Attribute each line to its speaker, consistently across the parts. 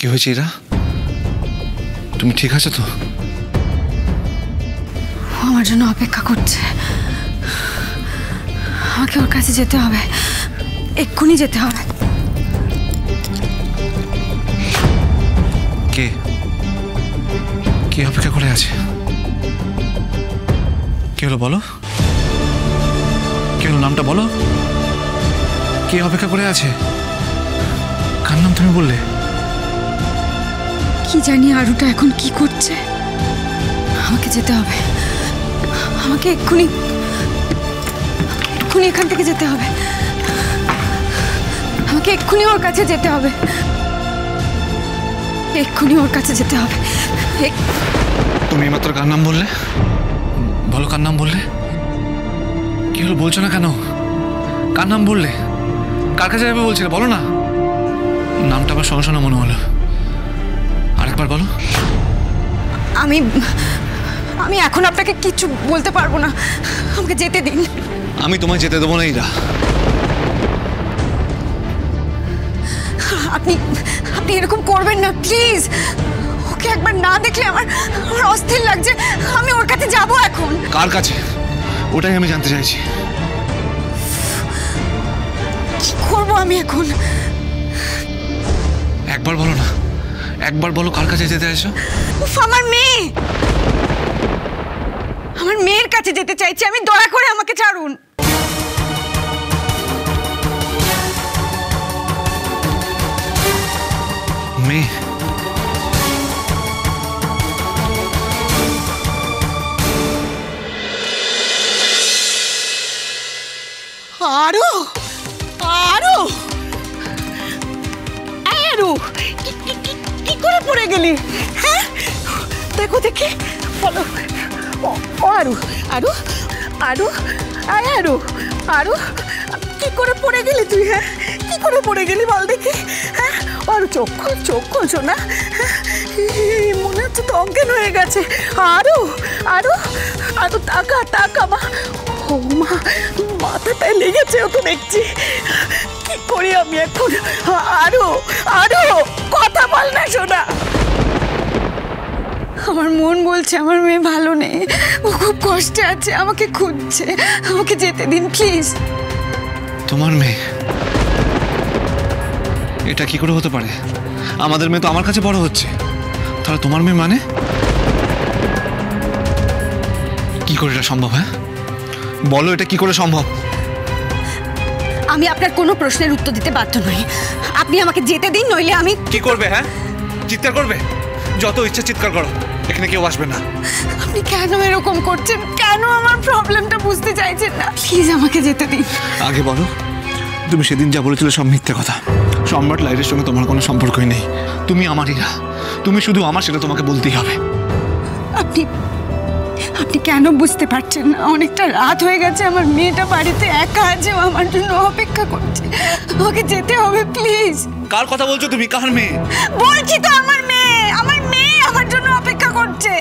Speaker 1: কি হয়েছে ইরা? তুমি ঠিক আছো তো?
Speaker 2: আমার জন্য অপেক্ষা করছে। আমাকে ওর কাছে যেতে হবে, এক্ষুনি যেতে হবে।
Speaker 1: কে কে অপেক্ষা করে আছে? কে হলো বলো? কে হলো? নামটা বলো। কে অপেক্ষা করে আছে? কার নাম তুমি বললে?
Speaker 2: কি জানি আরুটা এখন কি করছে। আমাকে যেতে হবে, আমাকে এক্ষুনি এখান থেকে যেতে হবে। আমাকে এক্ষুনি ওর কাছে যেতে হবে, এক্ষুনি ওর কাছে যেতে হবে।
Speaker 1: তুমি মাত্র কার নাম বললে? বলো কার নাম বললে? কি হলো বলছো না কেন? কার নাম বললে? কার কাছে যাবে বলছিলে? বলো না। নামটা আমার শোনা শোনা মনে হলো, আরেকবার বলো।
Speaker 2: আমি এখন আপনাকে কিছু বলতে পারবো না, আমাকে যেতে দিন।
Speaker 1: আমি তোমায় যেতে দেবো না ইরা।
Speaker 2: আপনি এরকম করবেন না প্লিজ। ওকে একবার না দেখলে আমার অস্থির লাগছে। আমি ওর কাছে যাব এখন।
Speaker 1: কার কাছে? ওটাই আমি জানতে চাইছি।
Speaker 2: কি করবো আমি এখন?
Speaker 1: একবার বলো না, একবার বলো কার কাছে যেতে চাইছো?
Speaker 2: আমার মেয়ের কাছে যেতে চাইছি আমি। দয়া করে আমাকে ছাড়ুন।
Speaker 1: মেয়ে?
Speaker 3: আরু আরু আরু কি করে পড়ে গেলি? হ্যাঁ দেখো দেখি বলো। ও আরু আরু আরু আয় আরু আরু কি করে পড়ে গেলি তুই? হ্যাঁ কি করে পড়ে গেলি বল দেখি। হ্যাঁ আরু চোখ খুলছো না? মনে হচ্ছে তো অজ্ঞান হয়ে গেছে। আরু আরু আরু তাকা মা। ও মা, মাথাটায় লেগেছে ও তো দেখছি। কি করি আমি এখন? আরু কথা বল না শোনা।
Speaker 2: আমার মন বলছে আমার মেয়ে ভালো নেই, ও খুব কষ্টে আছে, আমাকে খুঁজছে। আমাকে যেতে দিন প্লিজ।
Speaker 1: তোমার মেয়ে? এটা কি করে হতে পারে? আমাদের মেয়ে তো আমার কাছে বড় হচ্ছে, তাহলে তোমার মেয়ে মানে? কি করে এটা সম্ভব? হ্যাঁ বলো, এটা কি করে সম্ভব?
Speaker 2: আমি আপনার কোনো প্রশ্নের উত্তর দিতে বাধ্য নই। আপনি আমাকে যেতে দিন, নইলে আমি।
Speaker 1: কি করবে? হ্যাঁ চিৎকার করবে? যত ইচ্ছা চিৎকার করো, এখানে কেউ আসবে না।
Speaker 2: আপনি কেন এরকম করছেন? কেন আমার প্রবলেমটা বুঝতে চাইছেন না? প্লিজ আমাকে যেতে দিন।
Speaker 1: আগে বলো, তুমি সেদিন যা বলেছিলে সব মিথ্যে কথা। সম্রাট লাইরের সঙ্গে তোমার কোনো সম্পর্কই নেই। তুমি আমার ইরা, তুমি শুধু আমার, সেটা তোমাকে বলতেই হবে।
Speaker 2: আপনি কেন বুঝতে পারছেন না? অনেকটা রাত হয়ে গেছে, আমার মেয়েটা বাড়িতে একা আছে, আমার জন্য অপেক্ষা করছে। ওকে যেতে হবে প্লিজ।
Speaker 1: কার কথা বলছো তুমি? কার মেয়ে?
Speaker 2: বলছি তো আমার মেয়ে আমার জন্য অপেক্ষা করছে।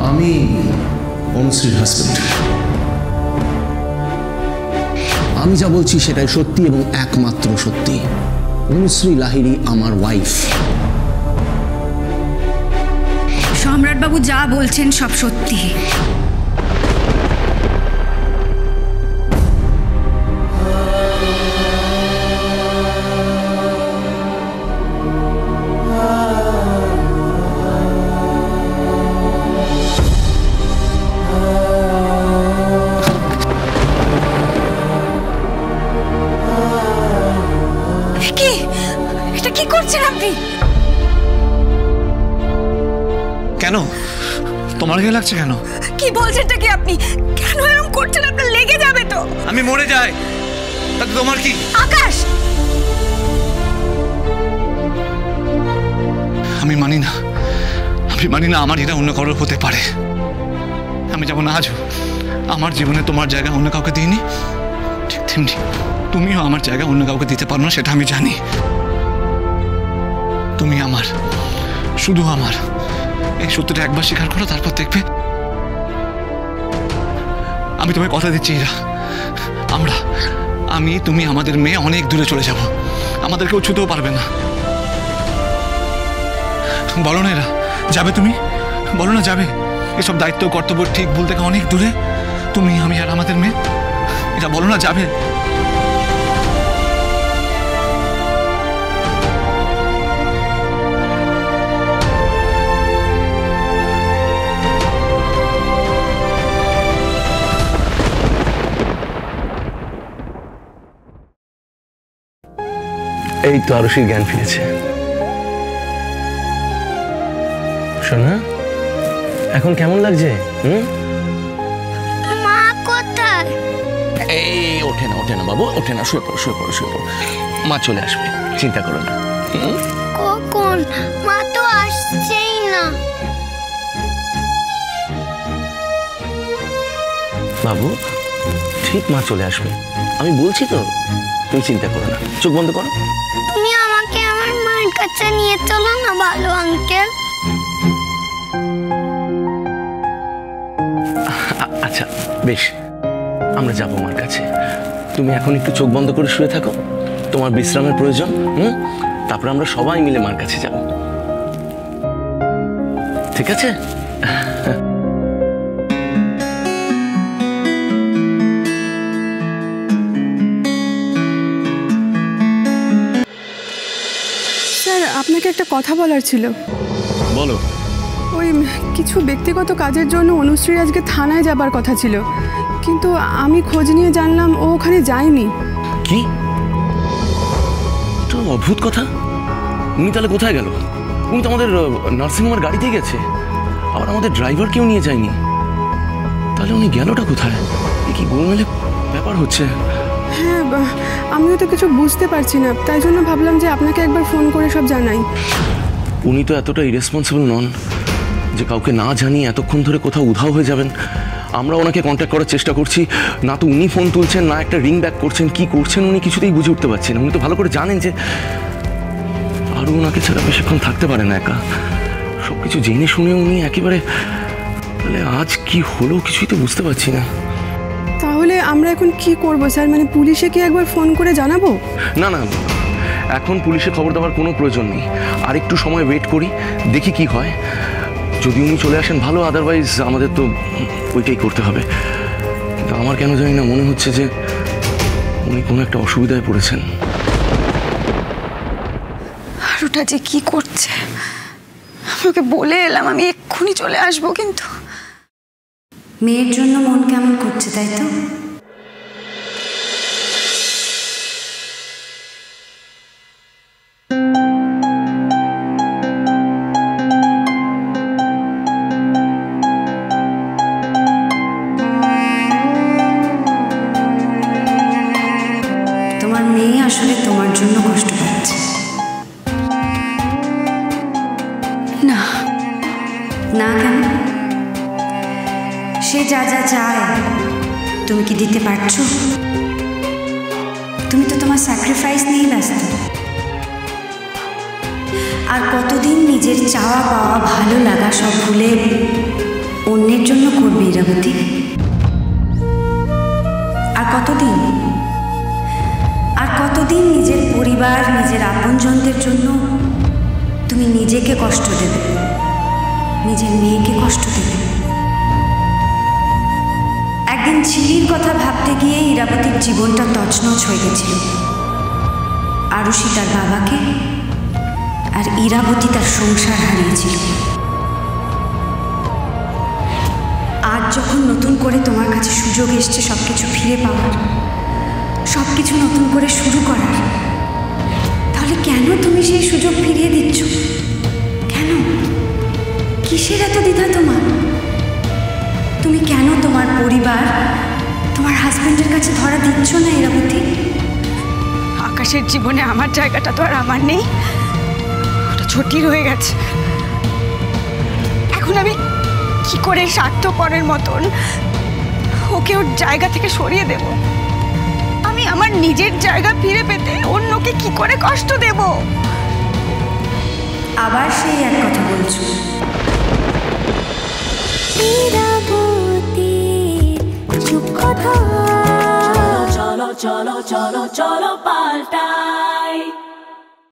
Speaker 4: আমি অনুশ্রীর হাজবেন্ড। আমি যা বলছি সেটাই সত্যি এবং একমাত্র সত্যি। অনুশ্রী লাহিড়ী আমার ওয়াইফ।
Speaker 2: সম্রাট বাবু যা বলছেন সব সত্যি। এটা কি করছেন আপনি?
Speaker 1: কেন? তোমার গায়ে লাগছে কেন?
Speaker 2: কি বলছেনটা কি আপনি? কেন এরকম করছেন? আপনার লেগে যাবে তো।
Speaker 1: আমি মরে যাই তাতে তোমার কি?
Speaker 2: আকাশ,
Speaker 1: আমি মানি না আমার এরা অন্য কারোর হতে পারে। আমি যেমন আজও আমার জীবনে তোমার জায়গা অন্য কাউকে দিইনি, ঠিক তেমনি তুমিও আমার জায়গা অন্য কাউকে দিতে পারো না, সেটা আমি জানি। তুমি আমার, শুধু আমার। এই সত্যটা একবার স্বীকার করো, তারপর দেখবে আমি তোমায় কথা দিচ্ছি ইরা, আমি তুমি আমাদের মেয়ে অনেক দূরে চলে যাব, আমাদের কেউ ছুতেও পারবে না। বলো না এরা, যাবে তুমি? বলো না যাবে? এসব দায়িত্ব কর্তব্য ঠিক ভুল থেকে অনেক দূরে, তুমি আমি আর আমাদের মেয়ে, এটা বলো না যাবে?
Speaker 4: এই তো আরুষির জ্ঞান ফিরেছে। শোনা, এখন কেমন লাগছে?
Speaker 5: মা কোথায়?
Speaker 4: এই ওঠে না বাবু, ওঠে না, শুয়ে পড়ো। মা চলে আসবে, চিন্তা করো না।
Speaker 5: কখন? মা তো আসছেই না।
Speaker 4: বাবু ঠিক মা চলে আসবে, আমি বলছি তো, তুমি চিন্তা করো না। চোখ বন্ধ করো।
Speaker 5: তুমি আমাকে আমার মায়ের কাছে নিয়ে চলো না ভালো আঙ্কেল।
Speaker 4: আচ্ছা বেশ, আমরা যাবো মার কাছে। তুমি এখন একটু চোখ বন্ধ করে শুয়ে থাকো, তোমার বিশ্রামের প্রয়োজন। তারপরে আমরা সবাই মিলে মার কাছে যাব, ঠিক আছে?
Speaker 2: স্যার, আপনাকে একটা কথা বলার ছিল।
Speaker 1: বলো।
Speaker 2: ওই কিছু ব্যক্তিগত কাজের জন্য অনুশ্রীর আজকে থানায় যাবার কথা ছিল, কিন্তু আমি খোঁজ নিয়ে জানলাম ও ওখানে যায়নি।
Speaker 4: কি? তো অদ্ভুত কথা। উনি তাহলে কোথায় গেল? উনি তো আমাদের নার্সিংহোমের গাড়িতেই গেছে, আবার আমাদের ড্রাইভার কেউ নিয়ে যায়নি। তাহলে উনি গেলটা কোথায়? কি গোলমেলে ব্যাপার হচ্ছে।
Speaker 2: হ্যাঁ, আমিও তো কিছু বুঝতে পারছি না, তাই জন্য ভাবলাম যে আপনাকে একবার ফোন করে সব জানাই।
Speaker 4: উনি তো এতটা ইরেসপন্সিবল নন যে কাউকে না জানিয়ে এতক্ষণ ধরে কোথাও উধাও হয়ে যাবেন। আমরা ওনাকে কন্ট্যাক্ট করার চেষ্টা করছি, না তো উনি ফোন তুলছেন, না একটা রিং ব্যাক করছেন। কি করছেন উনি কিছুতেই বুঝে উঠতে পারছেন। উনি তো ভালো করে জানেন যে আরও ওনাকে ছাড়া বেশিক্ষণ থাকতে পারে না একা। সব কিছু জেনে শুনে উনি একেবারে, তাহলে আজ কি হলো কিছুই তো বুঝতে পারছি না।
Speaker 2: তাহলে আমরা এখন কি করব স্যার? মানে পুলিশে কি একবার ফোন করে জানাবো?
Speaker 4: না, এখন পুলিশে খবর দেওয়ার কোনো প্রয়োজন নেই। আর একটু সময় ওয়েট করি, দেখি কি হয়। যদি উনি চলে আসেন ভালো, আদারওয়াইজ আমাদের তো ওইটাই করতে হবে। কিন্তু আমার কেন জানি না মনে হচ্ছে যে উনি কোনো একটা অসুবিধায় পড়েছেন।
Speaker 2: আর ওটা যে কি করছে, আমি ওকে বলে এলাম আমি এক্ষুনি চলে আসবো, কিন্তু
Speaker 6: মেয়ের জন্য মন কেমন করছে, তাই তো? তোমার মেয়ে আসলে তোমার জন্য কষ্ট পাচ্ছে।
Speaker 2: না।
Speaker 6: না কেন? সে যা যা চায় তুমি কি দিতে পারছো? তুমি তো তোমার স্যাক্রিফাইস নিয়েই ব্যস্ত। আর কতদিন নিজের চাওয়া পাওয়া ভালো লাগা সব ভুলে অন্যের জন্য করবে ইরাবতী? আর কতদিন নিজের পরিবার, নিজের আপনজনদের জন্য তুমি নিজেকে কষ্ট দেবে, নিজের মেয়েকে কষ্ট দেবে? একদিন ঝিলির কথা ভাবতে গিয়ে ইরাবতীর জীবনটা তছনছ হয়ে গেছিল। আরুষি তার বাবাকে আর ইরাবতী তার সংসার হারিয়েছিল। আজ যখন নতুন করে তোমার কাছে সুযোগ এসছে সবকিছু ফিরে পাওয়ার, সবকিছু নতুন করে শুরু করার, তাহলে কেন তুমি সেই সুযোগ ফিরিয়ে দিচ্ছ? কেন? কিসের এত দ্বিধা তোমার? তুমি কেন তোমার পরিবার, তোমার হাজবেন্ডের কাছে ধরা দিচ্ছ না ইরাবতী?
Speaker 2: আকাশের জীবনে আমার জায়গাটা তো আর আমার নেই, ওটা ছোটির হয়ে গেছে। এখন আমি কি করে স্বার্থপরের মতন ওকে ওর জায়গা থেকে সরিয়ে দেব? আমি আমার নিজের জায়গা ফিরে পেতে অন্যকে কি করে কষ্ট দেব?
Speaker 6: আবার সেই এক কথা বলছো।
Speaker 5: চুপ
Speaker 7: cholo, cholo, cholo, paltai.